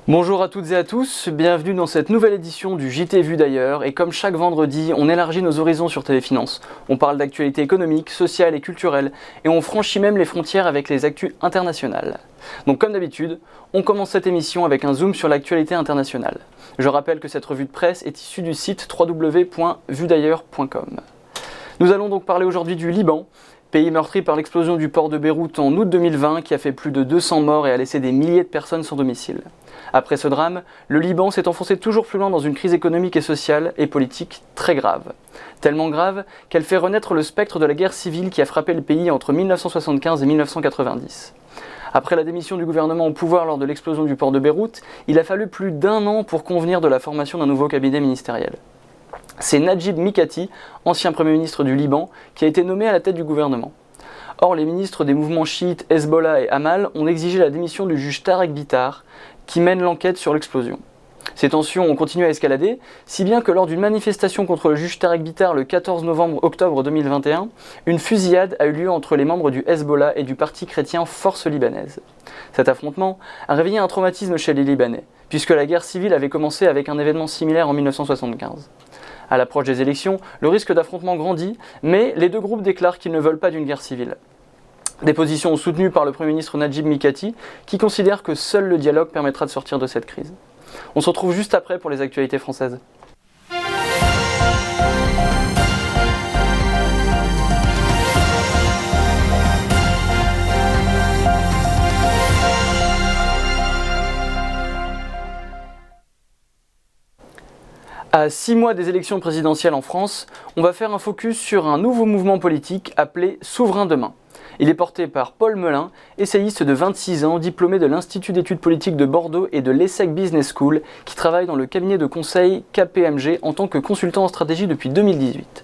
Bonjour à toutes et à tous, bienvenue dans cette nouvelle édition du JT Vu d'ailleurs, et comme chaque vendredi, on élargit nos horizons sur Téléfinance. On parle d'actualité économique, sociale et culturelle, et on franchit même les frontières avec les actus internationales. Donc comme d'habitude, on commence cette émission avec un zoom sur l'actualité internationale. Je rappelle que cette revue de presse est issue du site www.vudailleurs.com. Nous allons donc parler aujourd'hui du Liban, pays meurtri par l'explosion du port de Beyrouth en août 2020 qui a fait plus de 200 morts et a laissé des milliers de personnes sans domicile. Après ce drame, le Liban s'est enfoncé toujours plus loin dans une crise économique et sociale et politique très grave. Tellement grave qu'elle fait renaître le spectre de la guerre civile qui a frappé le pays entre 1975 et 1990. Après la démission du gouvernement au pouvoir lors de l'explosion du port de Beyrouth, il a fallu plus d'1 an pour convenir de la formation d'un nouveau cabinet ministériel. C'est Najib Mikati, ancien Premier ministre du Liban, qui a été nommé à la tête du gouvernement. Or, les ministres des mouvements chiites Hezbollah et Amal ont exigé la démission du juge Tarek Bitar, qui mène l'enquête sur l'explosion. Ces tensions ont continué à escalader, si bien que lors d'une manifestation contre le juge Tarek Bitar le 14 novembre-octobre 2021, une fusillade a eu lieu entre les membres du Hezbollah et du parti chrétien Force libanaise. Cet affrontement a réveillé un traumatisme chez les Libanais, puisque la guerre civile avait commencé avec un événement similaire en 1975. À l'approche des élections, le risque d'affrontement grandit, mais les deux groupes déclarent qu'ils ne veulent pas d'une guerre civile. Des positions soutenues par le Premier ministre Najib Mikati, qui considère que seul le dialogue permettra de sortir de cette crise. On se retrouve juste après pour les actualités françaises. À 6 mois des élections présidentielles en France, on va faire un focus sur un nouveau mouvement politique appelé Souverain Demain. Il est porté par Paul Melun, essayiste de 26 ans, diplômé de l'Institut d'études politiques de Bordeaux et de l'ESSEC Business School, qui travaille dans le cabinet de conseil KPMG en tant que consultant en stratégie depuis 2018.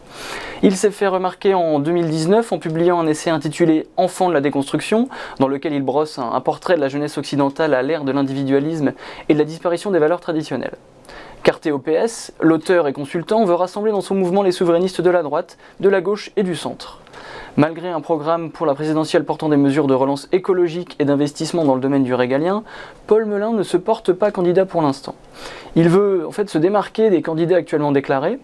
Il s'est fait remarquer en 2019 en publiant un essai intitulé « Enfants de la déconstruction », dans lequel il brosse un portrait de la jeunesse occidentale à l'ère de l'individualisme et de la disparition des valeurs traditionnelles. Carté au PS, l'auteur et consultant veut rassembler dans son mouvement les souverainistes de la droite, de la gauche et du centre. Malgré un programme pour la présidentielle portant des mesures de relance écologique et d'investissement dans le domaine du régalien, Paul Melun ne se porte pas candidat pour l'instant. Il veut en fait se démarquer des candidats actuellement déclarés,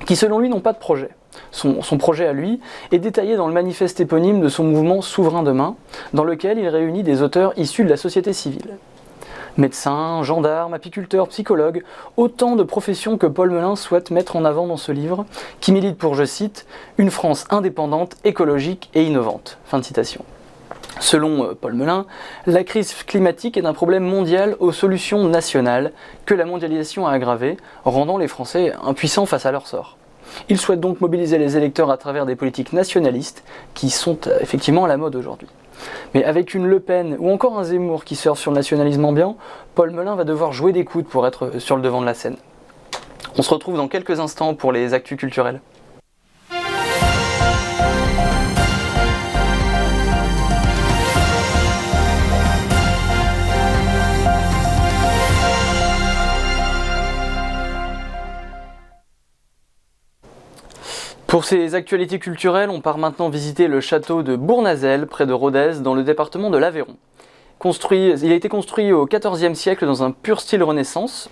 qui selon lui n'ont pas de projet. Son projet à lui est détaillé dans le manifeste éponyme de son mouvement Souverain Demain, dans lequel il réunit des auteurs issus de la société civile. Médecins, gendarmes, apiculteurs, psychologues, autant de professions que Paul Melun souhaite mettre en avant dans ce livre, qui milite pour, je cite, « une France indépendante, écologique et innovante ». Fin de citation. Selon Paul Melun, la crise climatique est un problème mondial aux solutions nationales que la mondialisation a aggravé, rendant les Français impuissants face à leur sort. Il souhaite donc mobiliser les électeurs à travers des politiques nationalistes qui sont effectivement à la mode aujourd'hui. Mais avec une Le Pen ou encore un Zemmour qui surfe sur le nationalisme ambiant, Paul Melun va devoir jouer des coudes pour être sur le devant de la scène. On se retrouve dans quelques instants pour les actus culturelles. Pour ces actualités culturelles, on part maintenant visiter le château de Bournazel, près de Rodez, dans le département de l'Aveyron. Il a été construit au XIVe siècle dans un pur style Renaissance.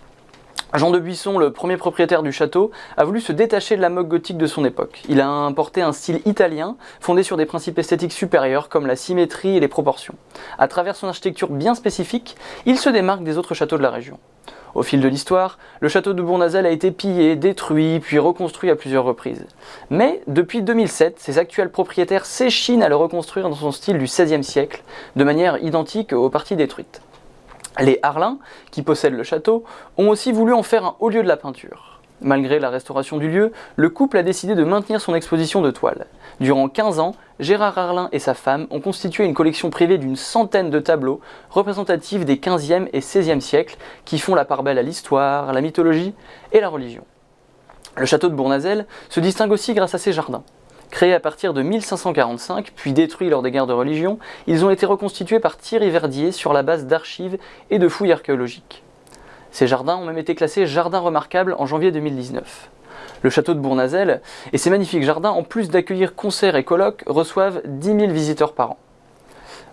Jean de Buisson, le premier propriétaire du château, a voulu se détacher de la mode gothique de son époque. Il a importé un style italien, fondé sur des principes esthétiques supérieurs comme la symétrie et les proportions. À travers son architecture bien spécifique, il se démarque des autres châteaux de la région. Au fil de l'histoire, le château de Bournazel a été pillé, détruit, puis reconstruit à plusieurs reprises. Mais depuis 2007, ses actuels propriétaires s'échinent à le reconstruire dans son style du XVIe siècle, de manière identique aux parties détruites. Les Harlin, qui possèdent le château, ont aussi voulu en faire un haut lieu de la peinture. Malgré la restauration du lieu, le couple a décidé de maintenir son exposition de toiles. Durant 15 ans, Gérard Harlin et sa femme ont constitué une collection privée d'une centaine de tableaux représentatifs des 15e et 16e siècles qui font la part belle à l'histoire, à la mythologie et la religion. Le château de Bournazel se distingue aussi grâce à ses jardins. Créés à partir de 1545, puis détruits lors des guerres de religion, ils ont été reconstitués par Thierry Verdier sur la base d'archives et de fouilles archéologiques. Ces jardins ont même été classés jardins remarquables en janvier 2019. Le château de Bournazel et ses magnifiques jardins, en plus d'accueillir concerts et colloques, reçoivent 10 000 visiteurs par an.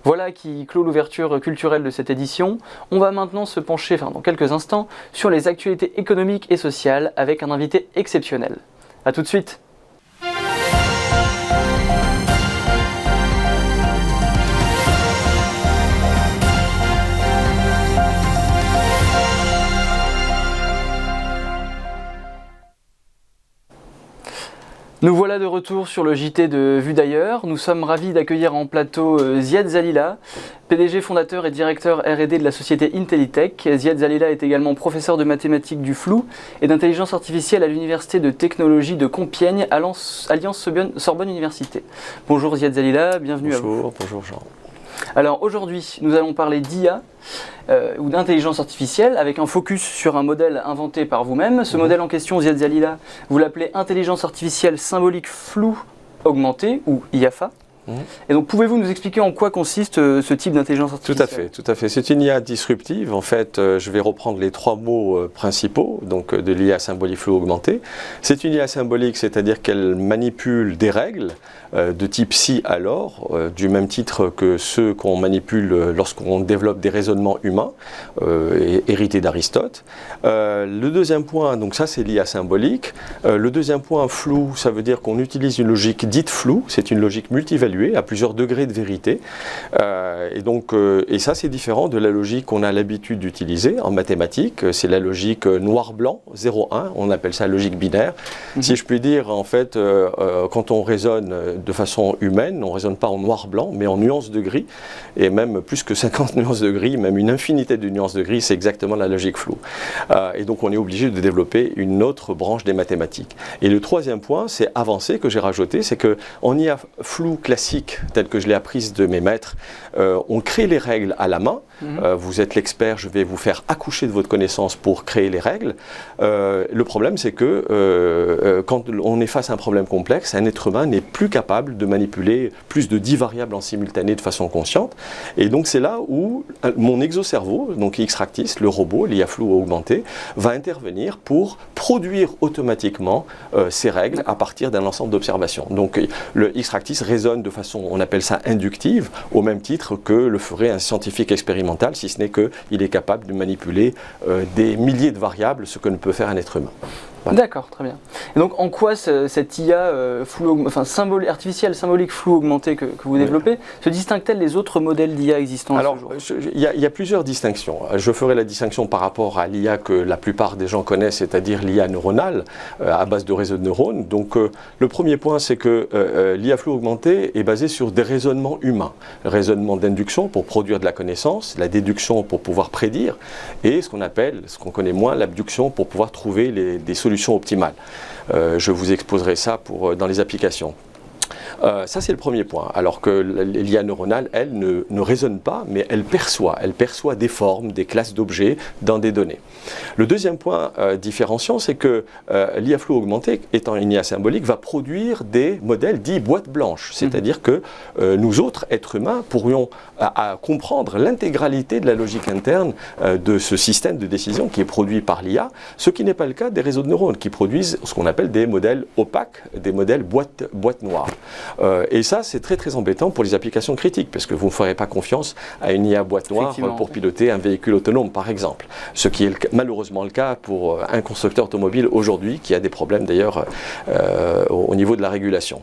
Voilà qui clôt l'ouverture culturelle de cette édition. On va maintenant se pencher, dans quelques instants, sur les actualités économiques et sociales avec un invité exceptionnel. A tout de suite. Nous voilà de retour sur le JT de Vue d'ailleurs. Nous sommes ravis d'accueillir en plateau Ziad Zalila, PDG fondateur et directeur R&D de la société Intelitech. Ziad Zalila est également professeur de mathématiques du flou et d'intelligence artificielle à l'université de technologie de Compiègne, Alliance Sorbonne Université. Bonjour Ziad Zalila, bienvenue à vous. Bonjour Jean. Alors aujourd'hui, nous allons parler d'IA ou d'intelligence artificielle avec un focus sur un modèle inventé par vous-même. Ce modèle en question, Ziad Zalila, vous l'appelez intelligence artificielle symbolique floue augmentée ou IAFA. Et donc, pouvez-vous nous expliquer en quoi consiste ce type d'intelligence artificielle ? Tout à fait. C'est une IA disruptive. En fait, je vais reprendre les trois mots principaux donc, de l'IA symbolique floue augmentée. C'est une IA symbolique, c'est-à-dire qu'elle manipule des règles de type si alors, du même titre que ceux qu'on manipule lorsqu'on développe des raisonnements humains, hérités d'Aristote. Le deuxième point, donc ça c'est l'IA symbolique. Le deuxième point, flou, ça veut dire qu'on utilise une logique dite floue, c'est une logique multivaluée à plusieurs degrés de vérité. Et ça, c'est différent de la logique qu'on a l'habitude d'utiliser en mathématiques. C'est la logique noir-blanc, 0-1, on appelle ça logique binaire. Si je puis dire, en fait, quand on raisonne de façon humaine, on ne raisonne pas en noir-blanc, mais en nuances de gris, et même plus que 50 nuances de gris, même une infinité de nuances de gris, c'est exactement la logique floue. Et donc, on est obligé de développer une autre branche des mathématiques. Et le troisième point, c'est avancé, que j'ai rajouté, c'est qu'en IA floue classique, telle que je l'ai apprise de mes maîtres, on crée les règles à la main. Vous êtes l'expert, je vais vous faire accoucher de votre connaissance pour créer les règles. Le problème, c'est que quand on est face à un problème complexe, un être humain n'est plus capable de manipuler plus de 10 variables en simultané de façon consciente. Et donc, c'est là où mon exocerveau, donc Xractis, le robot, l'IA floue augmentée, va intervenir pour produire automatiquement ces règles à partir d'un ensemble d'observations. Donc, le Xractis raisonne de façon, on appelle ça inductive, au même titre que le ferait un scientifique expérimental, si ce n'est qu'il est capable de manipuler des milliers de variables, ce que ne peut faire un être humain. Voilà. D'accord, très bien. Et donc en quoi cette IA artificielle symbolique floue augmentée que vous développez se distingue-t-elle des autres modèles d'IA existants à ce jour ? Il y a plusieurs distinctions. Je ferai la distinction par rapport à l'IA que la plupart des gens connaissent, c'est-à-dire l'IA neuronale, à base de réseaux de neurones. Donc le premier point, c'est que l'IA floue augmentée est basée sur des raisonnements humains. Le raisonnement d'induction pour produire de la connaissance, la déduction pour pouvoir prédire, et ce qu'on connaît moins, l'abduction pour pouvoir trouver des solutions optimales. Je vous exposerai ça dans les applications. Ça, c'est le premier point. Alors que l'IA neuronale, elle, ne raisonne pas, mais elle perçoit des formes, des classes d'objets dans des données. Le deuxième point différenciant, c'est que l'IA floue augmentée, étant une IA symbolique, va produire des modèles dits boîte blanche. C'est-à-dire que nous autres, êtres humains, pourrions comprendre l'intégralité de la logique interne de ce système de décision qui est produit par l'IA, ce qui n'est pas le cas des réseaux de neurones qui produisent ce qu'on appelle des modèles opaques, des modèles boîte noire. Et ça, c'est très très embêtant pour les applications critiques, parce que vous ne ferez pas confiance à une IA boîte noire pour piloter un véhicule autonome, par exemple. Ce qui est malheureusement le cas pour un constructeur automobile aujourd'hui, qui a des problèmes d'ailleurs au niveau de la régulation.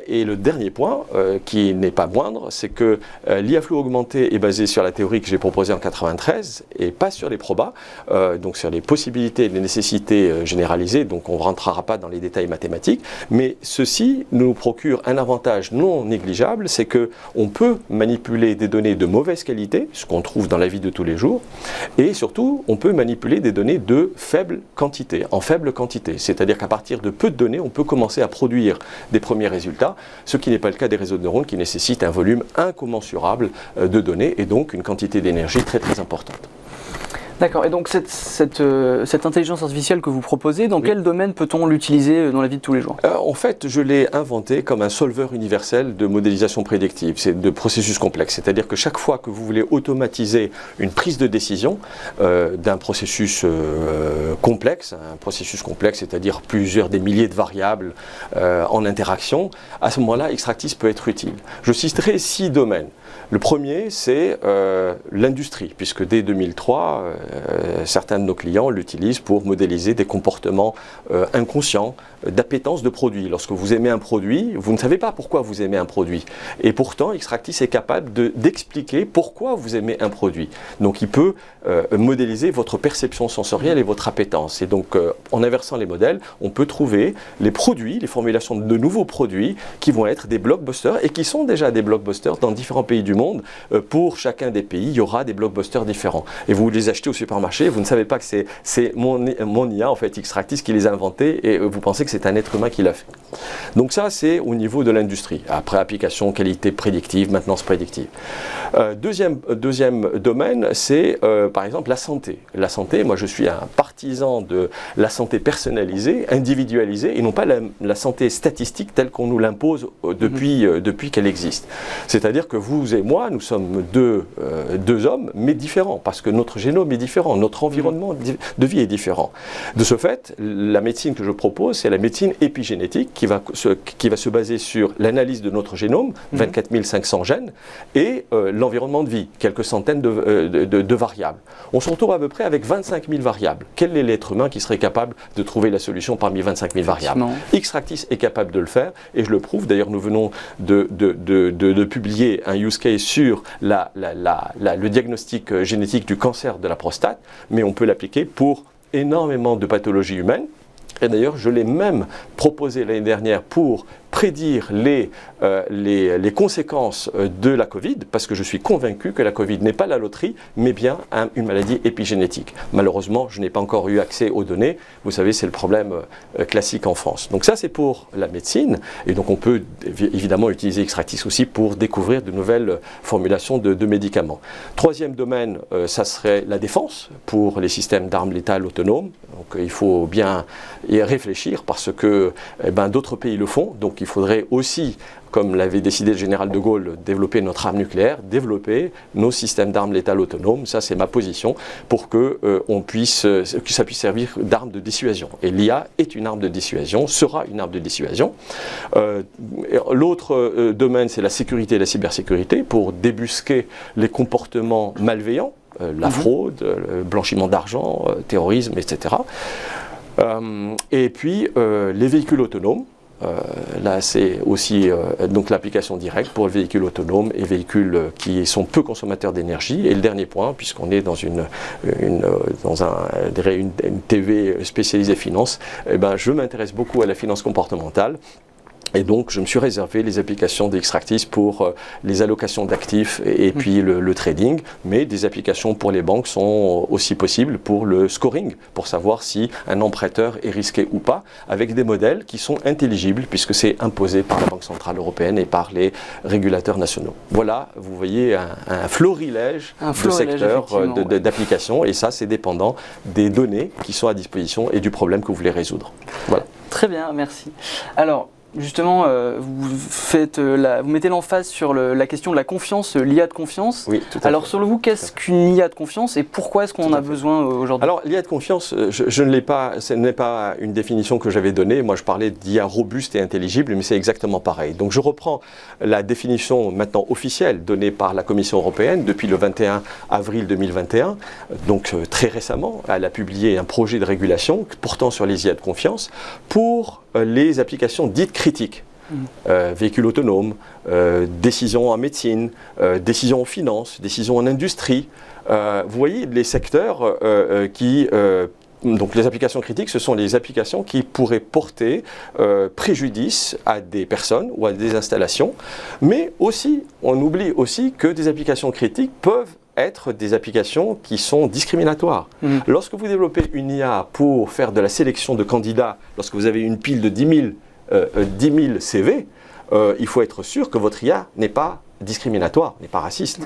Et le dernier point, qui n'est pas moindre, c'est que l'IA floue augmentée est basée sur la théorie que j'ai proposée en 1993, et pas sur les probas, donc sur les possibilités et les nécessités généralisées, donc on ne rentrera pas dans les détails mathématiques, mais ceci nous procure un avantage non négligeable, c'est qu'on peut manipuler des données de mauvaise qualité, ce qu'on trouve dans la vie de tous les jours, et surtout, on peut manipuler des données de faible quantité, en faible quantité. C'est-à-dire qu'à partir de peu de données, on peut commencer à produire des premiers résultats, ce qui n'est pas le cas des réseaux de neurones qui nécessitent un volume incommensurable de données et donc une quantité d'énergie très très importante. D'accord, et donc cette intelligence artificielle que vous proposez, dans quel domaine peut-on l'utiliser dans la vie de tous les jours ? En fait, je l'ai inventé comme un solveur universel de modélisation prédictive, c'est de processus complexes. C'est-à-dire que chaque fois que vous voulez automatiser une prise de décision d'un processus complexe, c'est-à-dire plusieurs des milliers de variables en interaction, à ce moment-là, Xractis peut être utile. Je citerai 6 domaines. Le premier, c'est l'industrie, puisque dès 2003, certains de nos clients l'utilisent pour modéliser des comportements inconscients d'appétence de produits. Lorsque vous aimez un produit, vous ne savez pas pourquoi vous aimez un produit. Et pourtant, Xtractis est capable d'expliquer pourquoi vous aimez un produit. Donc il peut modéliser votre perception sensorielle et votre appétence. Et donc en inversant les modèles, on peut trouver les produits, les formulations de nouveaux produits qui vont être des blockbusters et qui sont déjà des blockbusters dans différents pays du monde. Pour chacun des pays, il y aura des blockbusters différents. Et vous les achetez au supermarché, vous ne savez pas que c'est mon IA, en fait, Xtractis, qui les a inventés et vous pensez que c'est un être humain qui l'a fait. Donc ça, c'est au niveau de l'industrie. Après, application, qualité prédictive, maintenance prédictive. Deuxième domaine, c'est par exemple la santé. La santé, moi je suis un partisan de la santé personnalisée, individualisée, et non pas la santé statistique telle qu'on nous l'impose depuis qu'elle existe. C'est-à-dire que vous et moi, nous sommes deux hommes, mais différents, parce que notre génome est différent, notre environnement de vie est différent. De ce fait, la médecine que je propose, c'est la médecine épigénétique qui va se baser sur l'analyse de notre génome, 24 500 gènes, et l'environnement de vie, quelques centaines de variables. On se retrouve à peu près avec 25 000 variables. Quel est l'être humain qui serait capable de trouver la solution parmi 25 000 variables? Xtractis est capable de le faire, et je le prouve. D'ailleurs, nous venons de publier un use case sur le diagnostic génétique du cancer de la prostate, mais on peut l'appliquer pour énormément de pathologies humaines. Et d'ailleurs, je l'ai même proposé l'année dernière pour prédire les conséquences de la Covid, parce que je suis convaincu que la Covid n'est pas la loterie, mais bien une maladie épigénétique. Malheureusement, je n'ai pas encore eu accès aux données. Vous savez, c'est le problème classique en France. Donc ça, c'est pour la médecine. Et donc on peut évidemment utiliser Xtractis aussi pour découvrir de nouvelles formulations de médicaments. Troisième domaine, ça serait la défense pour les systèmes d'armes létales autonomes. Donc il faut bien y réfléchir parce que d'autres pays le font. Donc il faudrait aussi, comme l'avait décidé le général de Gaulle, développer notre arme nucléaire, développer nos systèmes d'armes létales autonomes. Ça, c'est ma position, pour que ça puisse servir d'arme de dissuasion. Et l'IA est une arme de dissuasion, sera une arme de dissuasion. L'autre domaine, c'est la sécurité et la cybersécurité, pour débusquer les comportements malveillants, la fraude, le blanchiment d'argent, terrorisme, etc. Et puis, les véhicules autonomes. Là, c'est aussi donc l'application directe pour le véhicule autonome et véhicules qui sont peu consommateurs d'énergie. Et le dernier point, puisqu'on est dans une TV spécialisée finance, je m'intéresse beaucoup à la finance comportementale. Et donc, je me suis réservé les applications d'Xtractis pour les allocations d'actifs et puis le trading, mais des applications pour les banques sont aussi possibles pour le scoring, pour savoir si un emprunteur est risqué ou pas, avec des modèles qui sont intelligibles, puisque c'est imposé par la Banque Centrale Européenne et par les régulateurs nationaux. Voilà, vous voyez un florilège de secteurs d'applications, et ça, c'est dépendant des données qui sont à disposition et du problème que vous voulez résoudre. Voilà. Très bien, merci. Alors, justement, vous mettez l'emphase sur la question de la confiance, l'IA de confiance. Oui, tout à fait. Alors, selon vous, qu'est-ce qu'une IA de confiance et pourquoi est-ce qu'on en a besoin aujourd'hui? Alors, l'IA de confiance, je ne l'ai pas, ce n'est pas une définition que j'avais donnée. Moi, je parlais d'IA robuste et intelligible, mais c'est exactement pareil. Donc, je reprends la définition maintenant officielle donnée par la Commission européenne depuis le 21 avril 2021. Donc, très récemment, elle a publié un projet de régulation portant sur les IA de confiance pour les applications dites critiques. Véhicules autonomes, décisions en médecine, décisions en finance, décisions en industrie. Vous voyez les secteurs donc les applications critiques, ce sont les applications qui pourraient porter préjudice à des personnes ou à des installations. Mais aussi, on oublie aussi que des applications critiques peuvent être des applications qui sont discriminatoires. Lorsque vous développez une IA pour faire de la sélection de candidats, lorsque vous avez une pile de 10 000 CV, il faut être sûr que votre IA n'est pas discriminatoire, n'est pas raciste.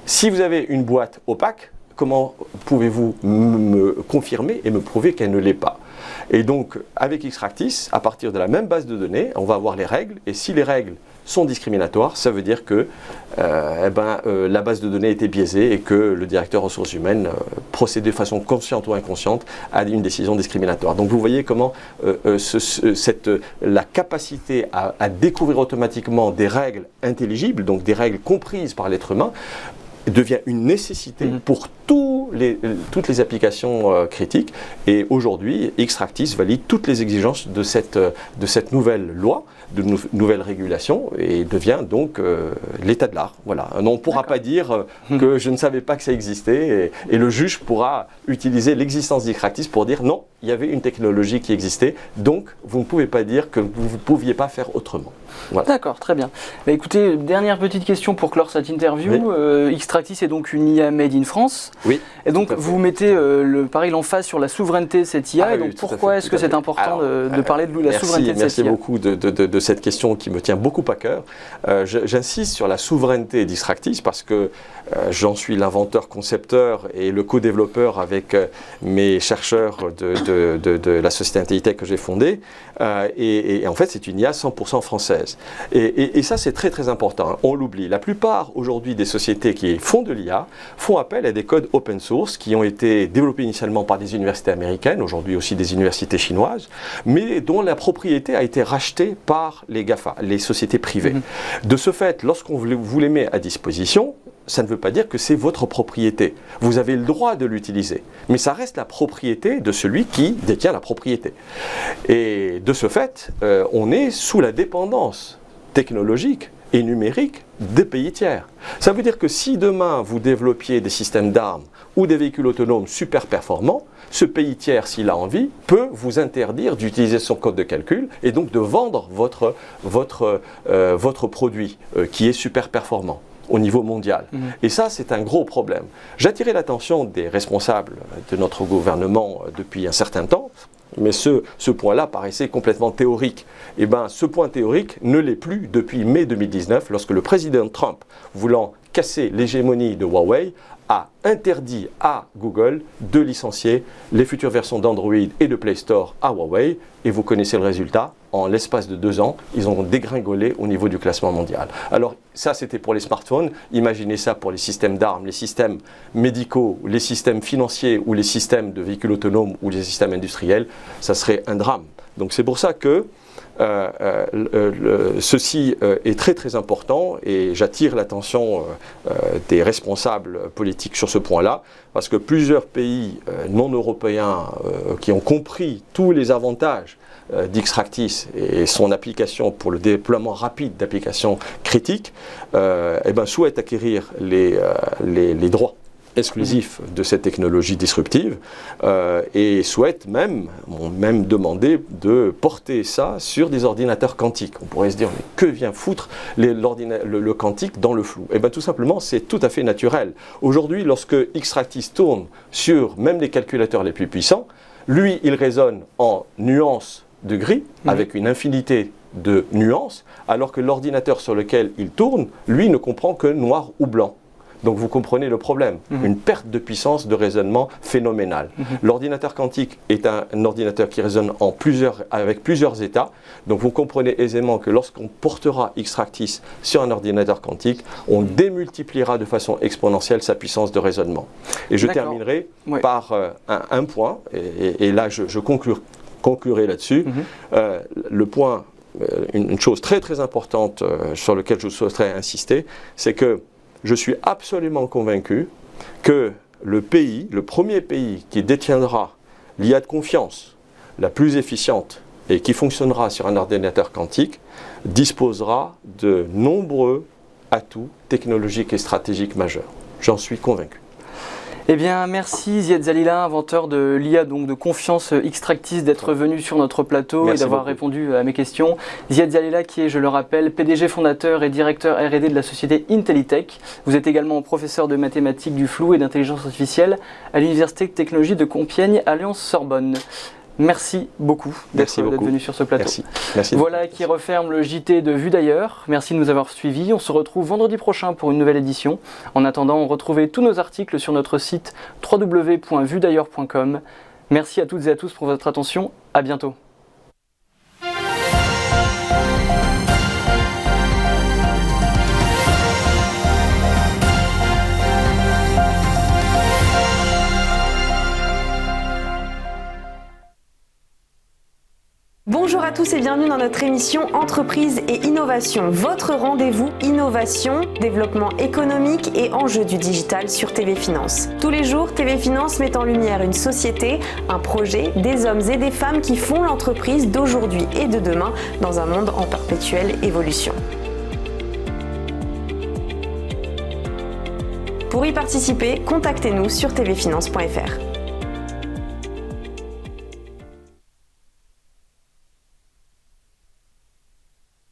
Si vous avez une boîte opaque, comment pouvez-vous me confirmer et me prouver qu'elle ne l'est pas? Et donc, avec Xtractis, à partir de la même base de données, on va avoir les règles, et si les règles sont discriminatoires. Ça veut dire que la base de données était biaisée et que le directeur ressources humaines procédait de façon consciente ou inconsciente à une décision discriminatoire. Donc vous voyez comment la capacité à découvrir automatiquement des règles intelligibles, donc des règles comprises par l'être humain, devient une nécessité pour toutes les applications critiques. Et aujourd'hui, Xtractis valide toutes les exigences de cette nouvelle loi, de nouvelle régulation, et devient donc l'état de l'art. Voilà. On ne pourra pas dire que je ne savais pas que ça existait, et le juge pourra utiliser l'existence d'Xtractis pour dire non, il y avait une technologie qui existait, donc vous ne pouvez pas dire que vous ne pouviez pas faire autrement. Voilà. D'accord, très bien. Bah, écoutez, dernière petite question pour clore cette interview. Oui. Xtractis est donc une IA made in France. Oui. Et donc vous mettez l'emphase sur la souveraineté de cette IA. Ah, et donc oui, pourquoi est-ce que c'est important de parler de la souveraineté de cette IA? Merci beaucoup de cette question qui me tient beaucoup à cœur. J'insiste sur la souveraineté d'Xtractis parce que j'en suis l'inventeur, concepteur et le co-développeur avec mes chercheurs de la société Intelitech que j'ai fondée. Et en fait, c'est une IA 100% française. Et ça, c'est très très important. On l'oublie. La plupart aujourd'hui des sociétés qui font de l'IA font appel à des codes open source qui ont été développés initialement par des universités américaines, aujourd'hui aussi des universités chinoises, mais dont la propriété a été rachetée par les GAFA, les sociétés privées. De ce fait, lorsqu'on vous les met à disposition, ça ne veut pas dire que c'est votre propriété. Vous avez le droit de l'utiliser, mais ça reste la propriété de celui qui détient la propriété. Et de ce fait, on est sous la dépendance technologique et numérique des pays tiers. Ça veut dire que si demain vous développiez des systèmes d'armes ou des véhicules autonomes super performants, ce pays tiers, s'il a envie, peut vous interdire d'utiliser son code de calcul et donc de vendre votre produit qui est super performant au niveau mondial. Et ça, c'est un gros problème. J'attirais l'attention des responsables de notre gouvernement depuis un certain temps, mais ce point-là paraissait complètement théorique. Eh bien, ce point théorique ne l'est plus depuis mai 2019, lorsque le président Trump, voulant casser l'hégémonie de Huawei, a interdit à Google de licencier les futures versions d'Android et de Play Store à Huawei. Et vous connaissez le résultat. En l'espace de 2 ans, ils ont dégringolé au niveau du classement mondial. Alors ça, c'était pour les smartphones. Imaginez ça pour les systèmes d'armes, les systèmes médicaux, les systèmes financiers ou les systèmes de véhicules autonomes ou les systèmes industriels. Ça serait un drame. Donc c'est pour ça que ceci est très très important et j'attire l'attention des responsables politiques sur ce point-là parce que plusieurs pays non européens qui ont compris tous les avantages d'Xtractis et son application pour le déploiement rapide d'applications critiques souhaitent acquérir les droits exclusif de cette technologie disruptive et ont même demandé de porter ça sur des ordinateurs quantiques. On pourrait se dire, mais que vient foutre le quantique dans le flou? Eh bien tout simplement, c'est tout à fait naturel. Aujourd'hui, lorsque Xtractis tourne sur même les calculateurs les plus puissants, lui, il raisonne en nuances de gris, avec une infinité de nuances, alors que l'ordinateur sur lequel il tourne, lui, ne comprend que noir ou blanc. Donc vous comprenez le problème, une perte de puissance de raisonnement phénoménale. L'ordinateur quantique est un ordinateur qui raisonne avec plusieurs états, donc vous comprenez aisément que lorsqu'on portera Xtractis sur un ordinateur quantique, on démultipliera de façon exponentielle sa puissance de raisonnement. Et je terminerai par un point, et là je conclurai là-dessus. Le point, une chose très très importante sur laquelle je souhaiterais insister, c'est que je suis absolument convaincu que le premier pays qui détiendra l'IA de confiance la plus efficiente et qui fonctionnera sur un ordinateur quantique disposera de nombreux atouts technologiques et stratégiques majeurs. J'en suis convaincu. Eh bien, merci Ziad Zalila, inventeur de l'IA donc de confiance Xtractis, d'être venu sur notre plateau et d'avoir répondu à mes questions. Ziad Zalila qui est, je le rappelle, PDG fondateur et directeur R&D de la société Intelitech. Vous êtes également professeur de mathématiques du flou et d'intelligence artificielle à l'Université de technologie de Compiègne, Alliance Sorbonne. Merci beaucoup d'être venu sur ce plateau. Merci. Voilà qui referme le JT de Vue d'ailleurs. Merci de nous avoir suivis. On se retrouve vendredi prochain pour une nouvelle édition. En attendant, retrouvez tous nos articles sur notre site www.vuedailleurs.com. Merci à toutes et à tous pour votre attention. À bientôt. Bonjour à tous et bienvenue dans notre émission Entreprise et Innovation, votre rendez-vous innovation, développement économique et enjeux du digital sur TV Finance. Tous les jours, TV Finance met en lumière une société, un projet, des hommes et des femmes qui font l'entreprise d'aujourd'hui et de demain dans un monde en perpétuelle évolution. Pour y participer, contactez-nous sur tvfinance.fr.